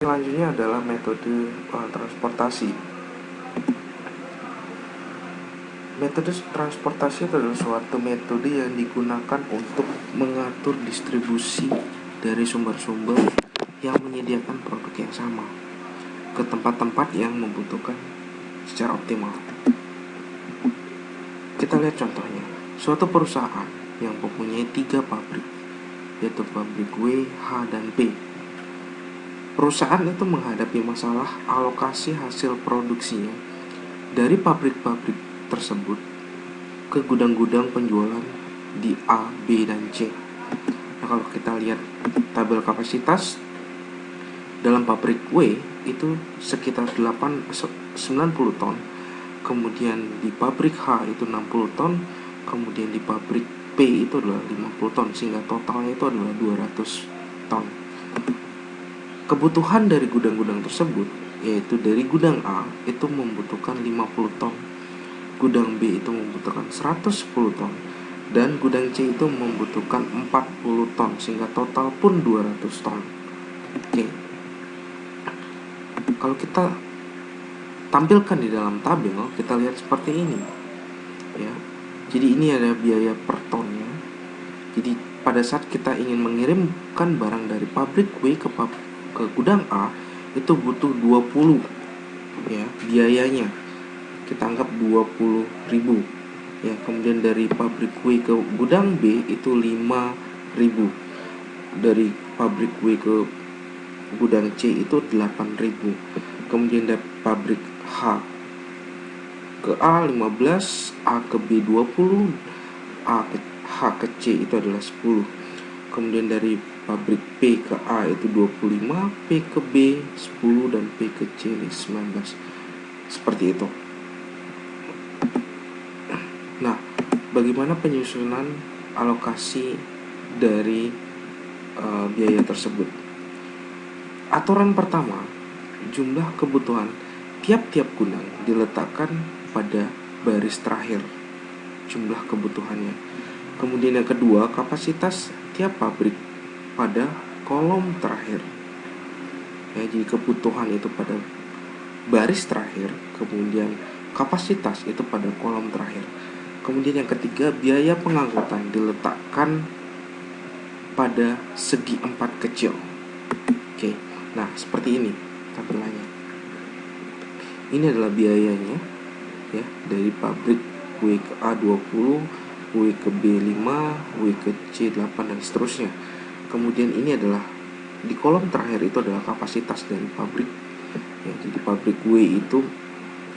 Selanjutnya adalah metode transportasi. Metode transportasi adalah suatu metode yang digunakan untuk mengatur distribusi dari sumber-sumber yang menyediakan produk yang sama ke tempat-tempat yang membutuhkan secara optimal. Kita lihat contohnya. Suatu perusahaan yang mempunyai 3 pabrik, yaitu pabrik W, H, dan P. Perusahaan itu menghadapi masalah alokasi hasil produksinya dari pabrik-pabrik tersebut ke gudang-gudang penjualan di A, B, dan C. Nah, kalau kita lihat tabel kapasitas dalam pabrik W itu sekitar 90 ton, kemudian di pabrik H itu 60 ton, kemudian di pabrik P itu adalah 50 ton, sehingga totalnya itu adalah 200 ton. Kebutuhan dari gudang-gudang tersebut, yaitu dari gudang A itu membutuhkan 50 ton, gudang B itu membutuhkan 110 ton, dan gudang C itu membutuhkan 40 ton, sehingga total pun 200 ton. Oke. Kalau kita tampilkan di dalam tabel, kita lihat seperti ini. Ya. Jadi ini ada biaya per tonnya. Jadi pada saat kita ingin mengirimkan barang dari pabrik W ke gudang A itu butuh 20 ya biayanya, kita anggap 20.000 ya. Kemudian dari pabrik W ke gudang B itu 5.000, dari pabrik W ke gudang C itu 8.000, kemudian dari pabrik H ke A 15, A ke B 20, H ke C itu adalah 10. Kemudian dari pabrik P ke A itu 25, P ke B 10, dan P ke C 19. Seperti itu. Nah, bagaimana penyusunan alokasi dari biaya tersebut? Aturan pertama, jumlah kebutuhan tiap-tiap gudang diletakkan pada baris terakhir, jumlah kebutuhannya. Kemudian yang kedua, kapasitas tiap pabrik pada kolom terakhir. Ya, jadi kebutuhan itu pada baris terakhir, kemudian kapasitas itu pada kolom terakhir. Kemudian yang ketiga, biaya pengangkutan diletakkan pada segi 4 kecil. Oke. Nah, seperti ini tampilannya. Ini adalah biayanya ya, dari pabrik W ke A 20, W ke B 5, W ke C 8, dan seterusnya. Kemudian ini adalah di kolom terakhir itu adalah kapasitas dari pabrik ya, jadi pabrik W itu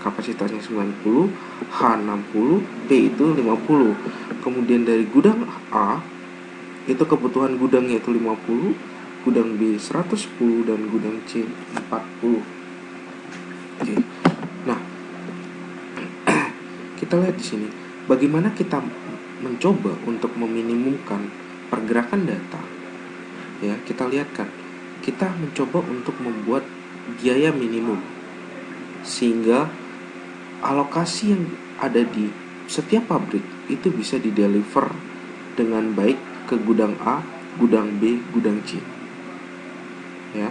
kapasitasnya 90, H 60, P itu 50. Kemudian dari gudang A itu kebutuhan gudangnya itu 50, gudang B 110, dan gudang C 40. Oke. Nah, kita lihat di sini bagaimana kita mencoba untuk meminimumkan pergerakan data. Ya, kita lihatkan. Kita mencoba untuk membuat biaya minimum sehingga alokasi yang ada di setiap pabrik itu bisa dideliver dengan baik ke gudang A, gudang B, gudang C. Ya.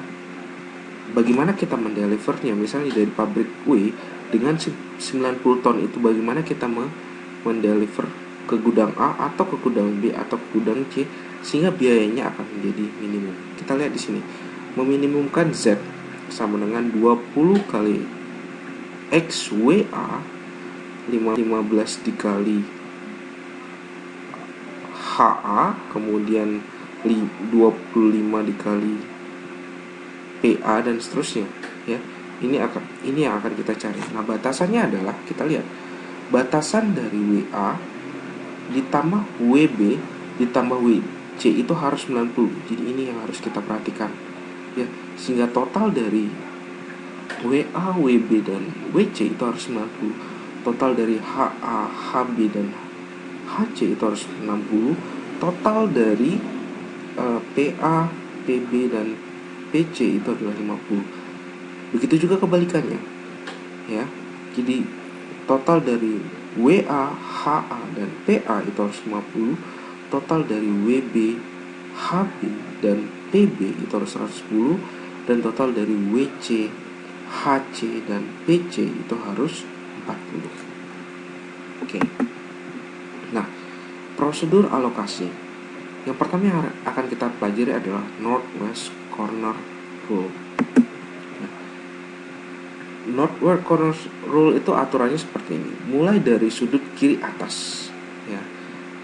Bagaimana kita mendelivernya? Misalnya dari pabrik W dengan 90 ton itu bagaimana kita mendeliver ke gudang A atau ke gudang B atau ke gudang C sehingga biayanya akan menjadi minimum. Kita lihat di sini. Meminimumkan Z sama dengan 20 kali XWA 15 dikali HA, kemudian 25 dikali PA, dan seterusnya ya. Ini yang akan kita cari. Nah, batasannya adalah kita lihat batasan dari WA ditambah WB ditambah WC itu harus 90. Jadi ini yang harus kita perhatikan ya, sehingga total dari WA, WB, dan WC itu harus 90. Total dari HA, HB, dan HC itu harus 60. Total dari PA, PB, dan PC itu adalah 50. Begitu juga kebalikannya ya. Jadi total dari WA, HA, dan PA itu harus 50. Total dari WB, HB, dan PB itu harus 110. dan total dari WC, HC, dan PC itu harus 40. Oke. Nah, prosedur alokasi yang pertama yang akan kita pelajari adalah Northwest Corner Rule. Northwest Corner Rule itu aturannya seperti ini. Mulai dari sudut kiri atas, ya,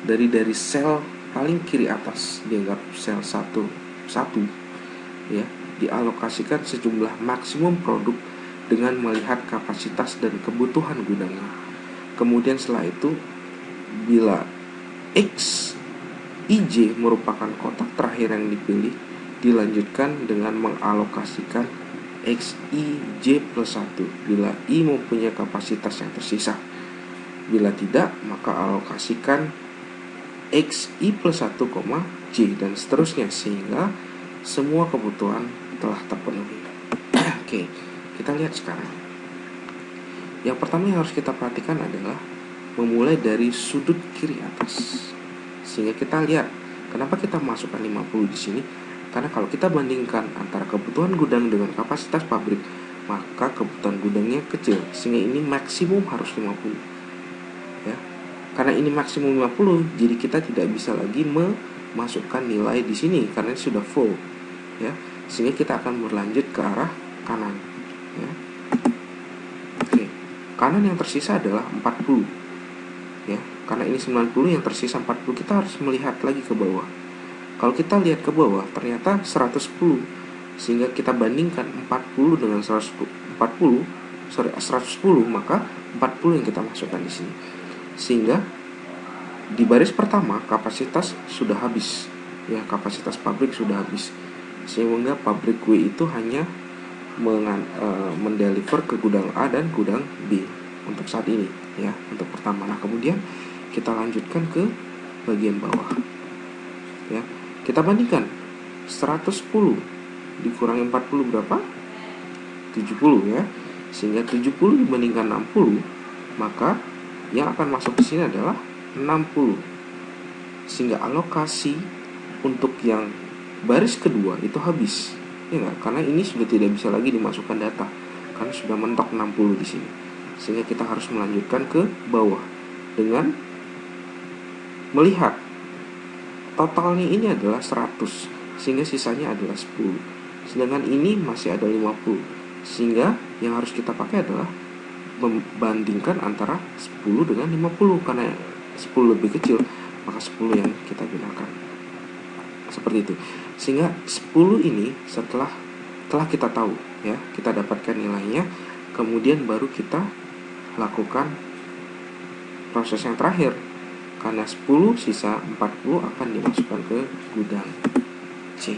dari sel paling kiri atas, dianggap sel 1, ya, dialokasikan sejumlah maksimum produk dengan melihat kapasitas dan kebutuhan gudangnya. Kemudian setelah itu, bila XIJ merupakan kotak terakhir yang dipilih, dilanjutkan dengan mengalokasikan XIJ plus 1 bila I mempunyai kapasitas yang tersisa. Bila tidak, maka alokasikan XI plus 1, J dan seterusnya sehingga semua kebutuhan telah terpenuhi. Oke, kita lihat sekarang. Yang pertama yang harus kita perhatikan adalah memulai dari sudut kiri atas. Sehingga kita lihat kenapa kita masukkan 50 di sini. Karena kalau kita bandingkan antara kebutuhan gudang dengan kapasitas pabrik, maka kebutuhan gudangnya kecil, sehingga ini maksimum harus 50. Ya. Karena ini maksimum 50, jadi kita tidak bisa lagi memasukkan nilai di sini karena ini sudah full. Ya. Sehingga kita akan berlanjut ke arah kanan. Ya. Oke. Kanan yang tersisa adalah 40. Ya. Karena ini 90, yang tersisa 40, kita harus melihat lagi ke bawah. Kalau kita lihat ke bawah, ternyata 110. Sehingga kita bandingkan 40 dengan 110, maka 40 yang kita masukkan di sini. Sehingga di baris pertama kapasitas sudah habis. Ya, kapasitas pabrik sudah habis. Sehingga pabrik W itu hanya mendeliver ke gudang A dan gudang B untuk saat ini, ya, untuk pertama. Nah, kemudian kita lanjutkan ke bagian bawah. Ya, kita bandingkan 110 dikurangi 40 berapa? 70, ya. Sehingga 70 dibandingkan 60, maka yang akan masuk ke sini adalah 60. Sehingga alokasi untuk yang baris kedua itu habis. Ya enggak? Karena ini sudah tidak bisa lagi dimasukkan data karena sudah mentok 60 di sini. Sehingga kita harus melanjutkan ke bawah dengan melihat totalnya ini adalah 100, sehingga sisanya adalah 10. Sedangkan ini masih ada 50. Sehingga yang harus kita pakai adalah membandingkan antara 10 dengan 50. Karena 10 lebih kecil, maka 10 yang kita gunakan. Seperti itu. Sehingga 10 ini setelah kita tahu, ya, kita dapatkan nilainya, kemudian baru kita lakukan proses yang terakhir. Karena 10 sisa 40 akan dimasukkan ke gudang C.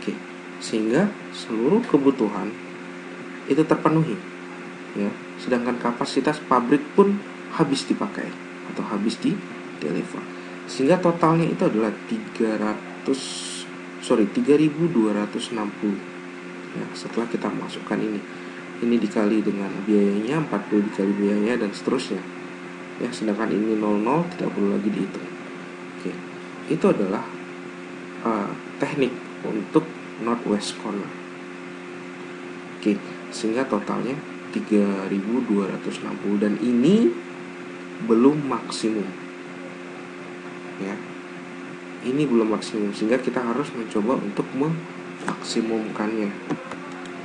Oke, sehingga seluruh kebutuhan itu terpenuhi, ya. Sedangkan kapasitas pabrik pun habis dipakai atau habis di deliver. Sehingga totalnya itu adalah 3.260. Ya, setelah kita masukkan ini dikali dengan biayanya, 40 dikali biaya dan seterusnya. Ya, sedangkan ini 00 tidak perlu lagi dihitung. Oke, itu adalah teknik untuk Northwest Corner. Oke, sehingga totalnya 3.260 dan ini belum maksimum. Ya, ini belum maksimum sehingga kita harus mencoba untuk memaksimumkannya.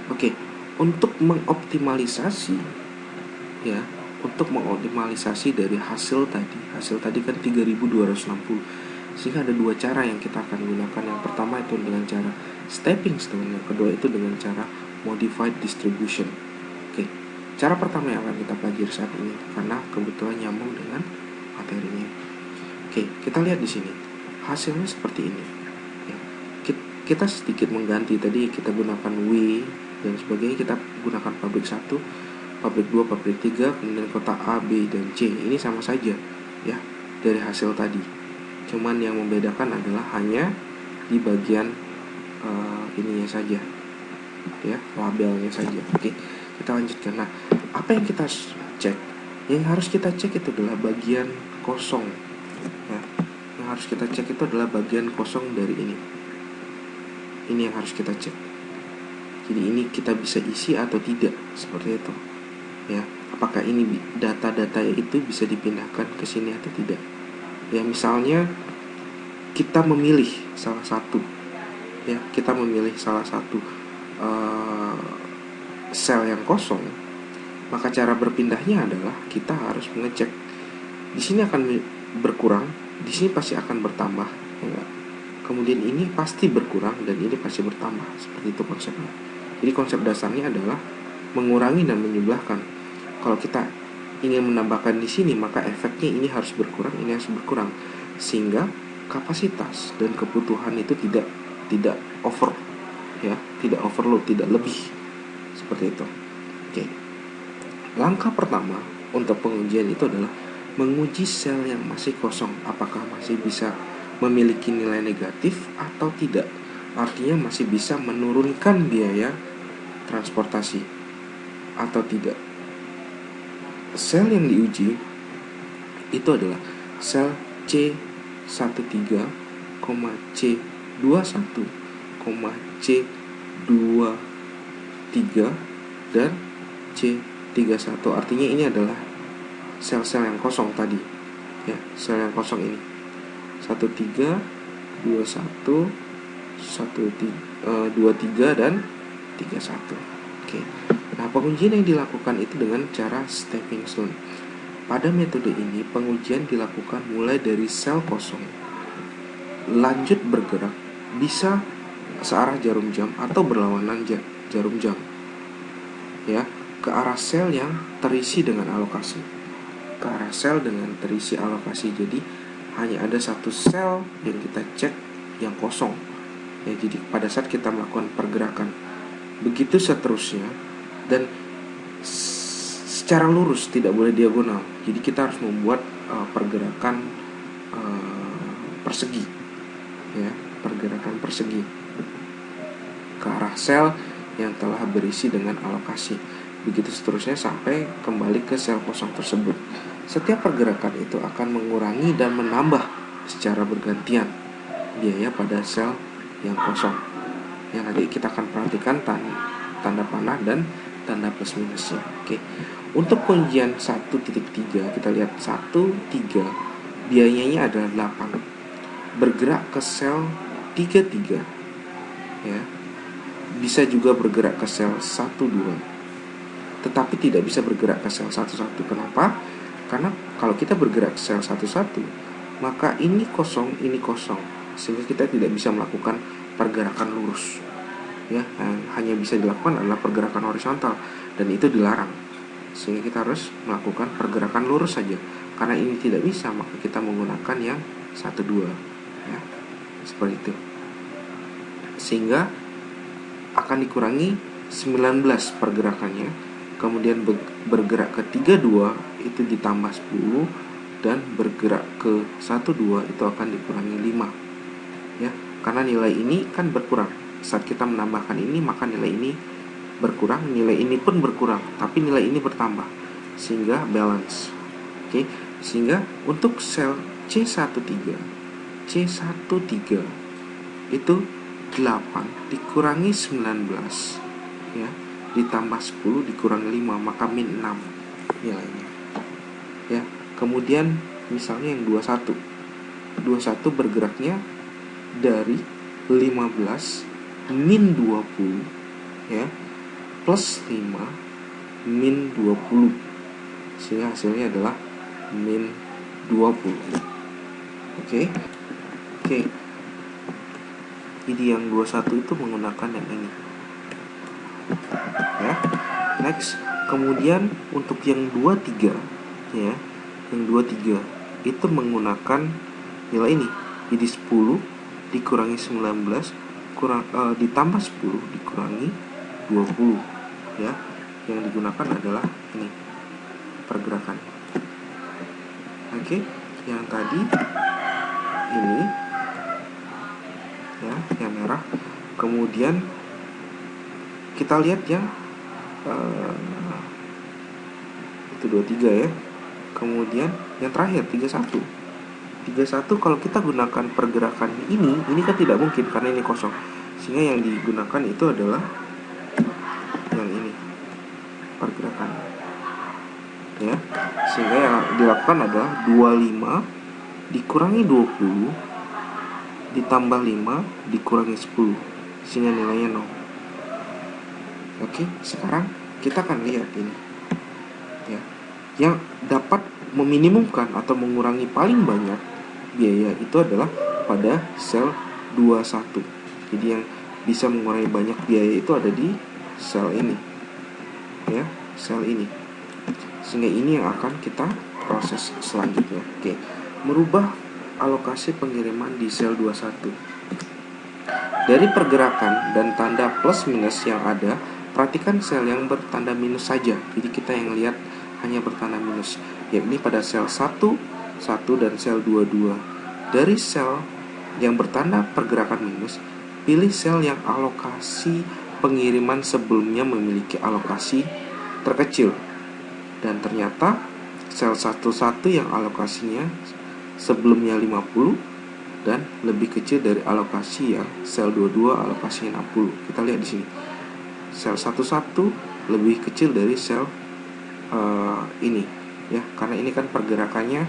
Oke, untuk mengoptimalisasi, ya. Untuk mengoptimalisasi dari hasil tadi kan 3.260. Sehingga ada dua cara yang kita akan gunakan. Yang pertama itu dengan cara stepping stone, yang kedua itu dengan cara modified distribution. Oke, cara pertama yang akan kita pelajari saat ini karena kebetulan nyambung dengan materinya. Oke, kita lihat di sini hasilnya seperti ini. Ya, kita sedikit mengganti, tadi kita gunakan W dan sebagainya, kita gunakan pabrik 1, pabrik 2, pabrik 3, kemudian kota A, B, dan C. Ini sama saja, ya, dari hasil tadi. Cuman yang membedakan adalah hanya di bagian ininya saja, ya, labelnya saja. Oke, kita lanjutkan. Nah, apa yang kita cek? Yang harus kita cek itu adalah bagian kosong, ya. Yang harus kita cek itu adalah bagian kosong dari ini. Ini yang harus kita cek. Jadi ini kita bisa isi atau tidak, seperti itu. Ya, apakah ini data-data itu bisa dipindahkan ke sini atau tidak? Ya, misalnya kita memilih salah satu, ya, kita memilih salah satu sel yang kosong, maka cara berpindahnya adalah kita harus mengecek. Di sini akan berkurang, di sini pasti akan bertambah, ya. Kemudian ini pasti berkurang dan ini pasti bertambah. Seperti itu konsepnya. Jadi konsep dasarnya adalah mengurangi dan menjumlahkan. Kalau kita ingin menambahkan di sini, maka efeknya ini harus berkurang, ini harus berkurang, sehingga kapasitas dan kebutuhan itu tidak over, ya, tidak overload, tidak lebih, seperti itu. Oke. Langkah pertama untuk pengujian itu adalah menguji sel yang masih kosong, apakah masih bisa memiliki nilai negatif atau tidak. Artinya masih bisa menurunkan biaya transportasi atau tidak. Sel yang diuji itu adalah sel C13, C21, C23 dan C31. Artinya ini adalah sel-sel yang kosong tadi, ya, sel yang kosong ini 13, 21, 23 dan 31. Oke. Nah, pengujian yang dilakukan itu dengan cara stepping stone. Pada metode ini, pengujian dilakukan mulai dari sel kosong, lanjut bergerak, bisa searah jarum jam atau berlawanan jarum jam, ya, ke arah sel yang terisi dengan alokasi. Ke arah sel dengan terisi alokasi. Jadi hanya ada satu sel yang kita cek yang kosong, ya. Jadi pada saat kita melakukan pergerakan, begitu seterusnya, dan secara lurus, tidak boleh diagonal. Jadi kita harus membuat pergerakan persegi, ya, pergerakan persegi ke arah sel yang telah berisi dengan alokasi. Begitu seterusnya sampai kembali ke sel kosong tersebut. Setiap pergerakan itu akan mengurangi dan menambah secara bergantian biaya pada sel yang kosong. Yang nanti kita akan perhatikan tanda panah dan tanda plus minusnya. Oke. Untuk pengujian 1.3, kita lihat 1.3 biayanya adalah 8. Bergerak ke sel 33, ya. Bisa juga bergerak ke sel 12, tetapi tidak bisa bergerak ke sel 11. Kenapa? Karena kalau kita bergerak ke sel 11, maka ini kosong, sehingga kita tidak bisa melakukan pergerakan lurus, ya. Hanya bisa dilakukan adalah pergerakan horizontal, dan itu dilarang, sehingga kita harus melakukan pergerakan lurus saja. Karena ini tidak bisa, maka kita menggunakan yang 12, ya, seperti itu, sehingga akan dikurangi 19 pergerakannya. Kemudian bergerak ke 32 itu ditambah 10, dan bergerak ke 12 itu akan dikurangi 5, ya. Karena nilai ini kan berkurang. Saat kita menambahkan ini, maka nilai ini berkurang, nilai ini pun berkurang, tapi nilai ini bertambah, sehingga balance. Oke. Sehingga untuk sel C13 itu 8 dikurangi 19, ya, ditambah 10 dikurangi 5, maka min 6 nilainya, ya. Kemudian misalnya yang 21 bergeraknya dari 15 min 20, ya, plus 5 min 20, sehingga hasilnya adalah min 20. Oke. Jadi yang 21 itu menggunakan yang ini, ya. Next, kemudian untuk yang 23, ya, yang 23 itu menggunakan nilai ini. Jadi 10 dikurangi 19 ditambah 10 dikurangi 20, ya. Yang digunakan adalah ini pergerakan. Oke. Yang tadi ini, ya, yang merah. Kemudian kita lihat yang itu 23, ya. Kemudian yang terakhir 31 kalau kita gunakan pergerakan ini kan tidak mungkin karena ini kosong, Sehingga yang digunakan itu adalah yang ini, pergerakan ya. Sehingga yang dilakukan adalah 25 dikurangi 20 ditambah 5 dikurangi 10, sehingga nilainya 0. Oke, sekarang kita akan lihat ini ya. Yang dapat meminimumkan atau mengurangi paling banyak biaya itu adalah pada sel 21. Jadi yang bisa mengurangi banyak biaya itu ada di sel ini ya, sel ini. Sehingga ini yang akan kita proses selanjutnya. Oke, merubah alokasi pengiriman di sel 21. Dari pergerakan dan tanda plus minus yang ada, perhatikan sel yang bertanda minus saja. Jadi kita yang lihat hanya bertanda minus, yakni pada sel 1, 1 dan sel 22. Dari sel yang bertanda pergerakan minus, pilih sel yang alokasi pengiriman sebelumnya memiliki alokasi terkecil. Dan ternyata sel 11 yang alokasinya sebelumnya 50 dan lebih kecil dari alokasi yang sel 22 alokasinya 60. Kita lihat di sini. Sel 11 lebih kecil dari sel ini ya, karena ini kan pergerakannya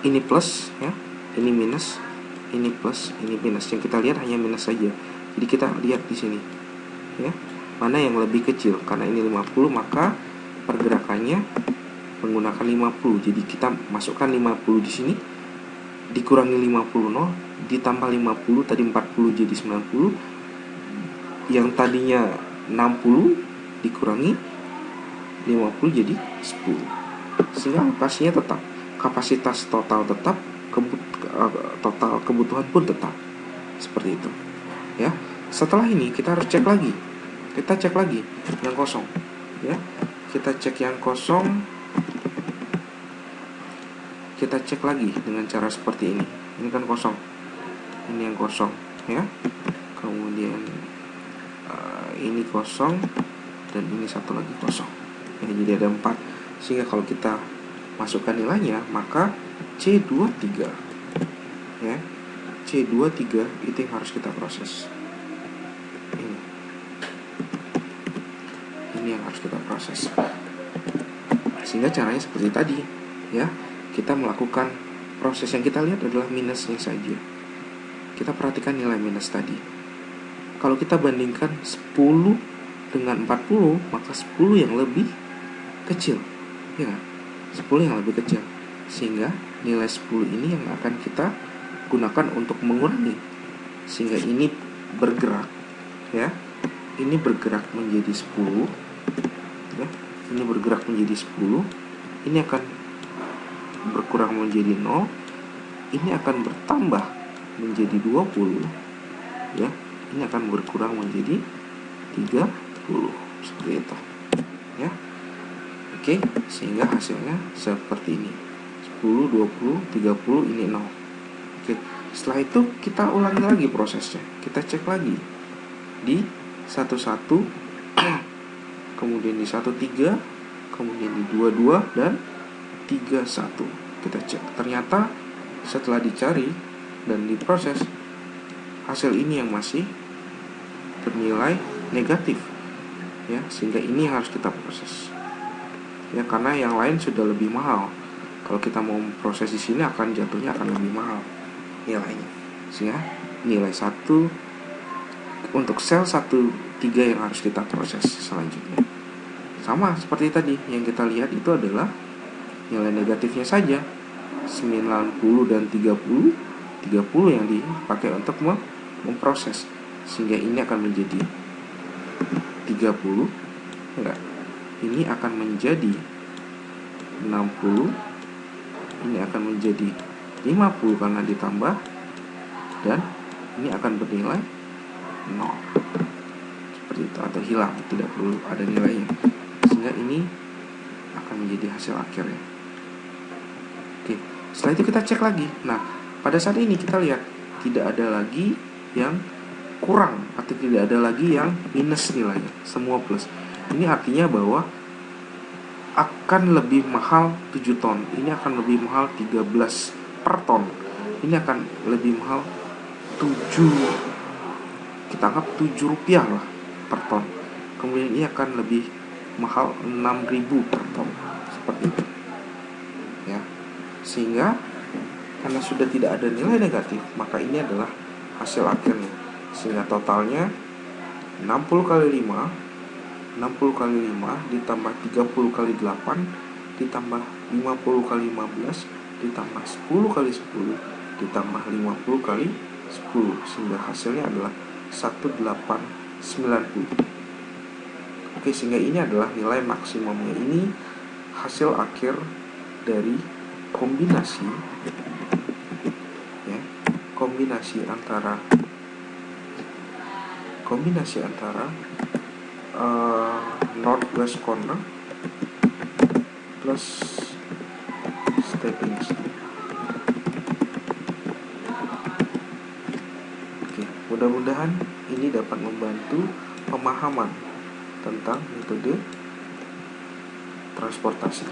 ini plus ya, ini minus, ini plus, ini minus. Yang kita lihat hanya minus saja. Jadi kita lihat di sini ya, mana yang lebih kecil. Karena ini 50, maka pergerakannya menggunakan 50. Jadi kita masukkan 50 di sini, dikurangi 50 0, ditambah 50 tadi 40 jadi 90. Yang tadinya 60 dikurangi 50 jadi 10. Sehingga alokasinya tetap, kapasitas total tetap, total kebutuhan pun tetap. Seperti itu ya. Setelah ini kita harus cek lagi. Kita cek lagi yang kosong ya. Kita cek yang kosong. Kita cek lagi dengan cara seperti ini. Ini kan kosong, ini yang kosong ya. Kemudian ini kosong dan ini satu lagi kosong ya, jadi ada 4. Sehingga kalau kita masukkan nilainya, maka C23 ya, C23 itu yang harus kita proses. Ini yang harus kita proses. Sehingga caranya seperti tadi ya. Kita melakukan proses yang kita lihat adalah minusnya saja. Kita perhatikan nilai minus tadi. Kalau kita bandingkan 10 dengan 40, maka 10 yang lebih kecil ya, 10 yang lebih kecil. Sehingga nilai 10 ini yang akan kita gunakan untuk mengurangi. Sehingga ini bergerak ya. Ini bergerak menjadi 10 ya. Ini bergerak menjadi 10. Ini akan berkurang menjadi 0. Ini akan bertambah menjadi 20 ya. Ini akan berkurang menjadi 30 seperti itu ya. Oke, sehingga hasilnya seperti ini. 10, 20, 30, ini 0. Oke, setelah itu kita ulangi lagi prosesnya. Kita cek lagi di 11, kemudian di 13, kemudian di 22 dan 31. Kita cek. Ternyata setelah dicari dan diproses, hasil ini yang masih bernilai negatif ya. Sehingga ini yang harus kita proses ya, karena yang lain sudah lebih mahal. Kalau kita mau proses di sini akan jatuhnya akan lebih mahal nilainya. Sehingga nilai 1 untuk sel 13 yang harus kita proses selanjutnya. Sama seperti tadi, yang kita lihat itu adalah nilai negatifnya saja, 90 dan 30 yang dipakai untuk memproses. Sehingga ini akan menjadi 30, enggak, ini akan menjadi 60, ini akan menjadi 50 karena ditambah, dan ini akan bernilai 0 seperti itu, atau hilang, tidak perlu ada nilainya. Sehingga ini akan menjadi hasil akhirnya. Oke, setelah itu kita cek lagi. Nah, pada saat ini kita lihat tidak ada lagi yang kurang atau tidak ada lagi yang minus nilainya, semua plus. Ini artinya bahwa akan lebih mahal 7 ton. Ini akan lebih mahal 13 per ton. ini akan lebih mahal 7, kita anggap 7 rupiah lah per ton. Kemudian ini akan lebih mahal 6.000 per ton, seperti itu ya. Sehingga karena sudah tidak ada nilai negatif, maka ini adalah hasil akhirnya. Sehingga totalnya 60 kali 5 ditambah 30 kali 8 ditambah 50 kali 15 ditambah 10 kali 10 ditambah 50 kali 10, sehingga hasilnya adalah 1890. Oke, sehingga ini adalah nilai maksimumnya. Ini hasil akhir dari kombinasi ya, kombinasi antara northwest corner plus stepping stone. Oke, mudah-mudahan ini dapat membantu pemahaman tentang metode transportasi.